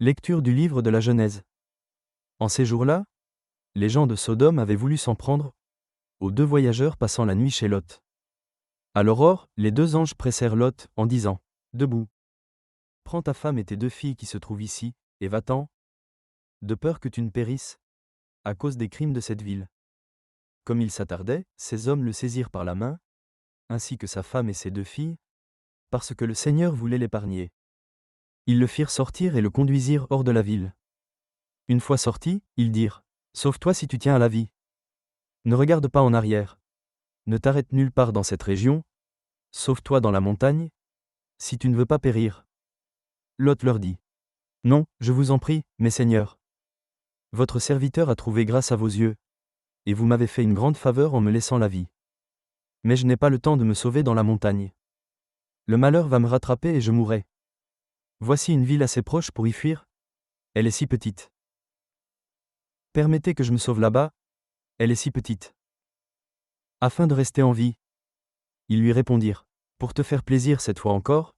Lecture du livre de la Genèse. En ces jours-là, les gens de Sodome avaient voulu s'en prendre aux deux voyageurs passant la nuit chez Lot. À l'aurore, les deux anges pressèrent Lot en disant : « Debout. Prends ta femme et tes deux filles qui se trouvent ici, et va-t'en, de peur que tu ne périsses, à cause des crimes de cette ville. » Comme il s'attardait, ces hommes le saisirent par la main, ainsi que sa femme et ses deux filles, parce que le Seigneur voulait l'épargner. Ils le firent sortir et le conduisirent hors de la ville. Une fois sortis, ils dirent : « Sauve-toi si tu tiens à la vie. Ne regarde pas en arrière. Ne t'arrête nulle part dans cette région. Sauve-toi dans la montagne, si tu ne veux pas périr. » Lot leur dit : « Non, je vous en prie, mes seigneurs. Votre serviteur a trouvé grâce à vos yeux, et vous m'avez fait une grande faveur en me laissant la vie. Mais je n'ai pas le temps de me sauver dans la montagne. Le malheur va me rattraper et je mourrai. Voici une ville assez proche pour y fuir. Elle est si petite. Permettez que je me sauve là-bas. Elle est si petite. Afin de rester en vie. » Ils lui répondirent : « Pour te faire plaisir cette fois encore,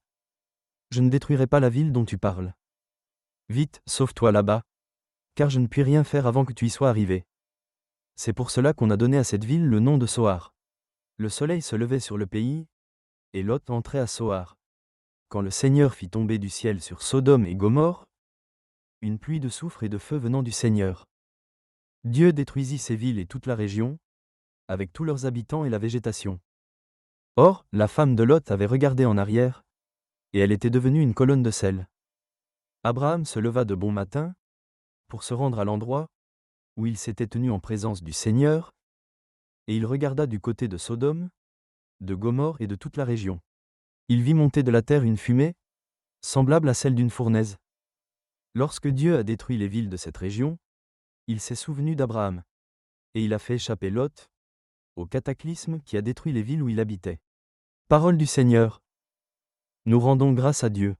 je ne détruirai pas la ville dont tu parles. Vite, sauve-toi là-bas, car je ne puis rien faire avant que tu y sois arrivé. » C'est pour cela qu'on a donné à cette ville le nom de Soar. Le soleil se levait sur le pays, et Lot entrait à Soar. Quand le Seigneur fit tomber du ciel sur Sodome et Gomorrhe une pluie de soufre et de feu venant du Seigneur. Dieu détruisit ces villes et toute la région, avec tous leurs habitants et la végétation. Or, la femme de Lot avait regardé en arrière, et elle était devenue une colonne de sel. Abraham se leva de bon matin, pour se rendre à l'endroit où il s'était tenu en présence du Seigneur, et il regarda du côté de Sodome, de Gomorrhe et de toute la région. Il vit monter de la terre une fumée, semblable à celle d'une fournaise. Lorsque Dieu a détruit les villes de cette région, il s'est souvenu d'Abraham, et il a fait échapper Lot au cataclysme qui a détruit les villes où il habitait. Parole du Seigneur. Nous rendons grâce à Dieu.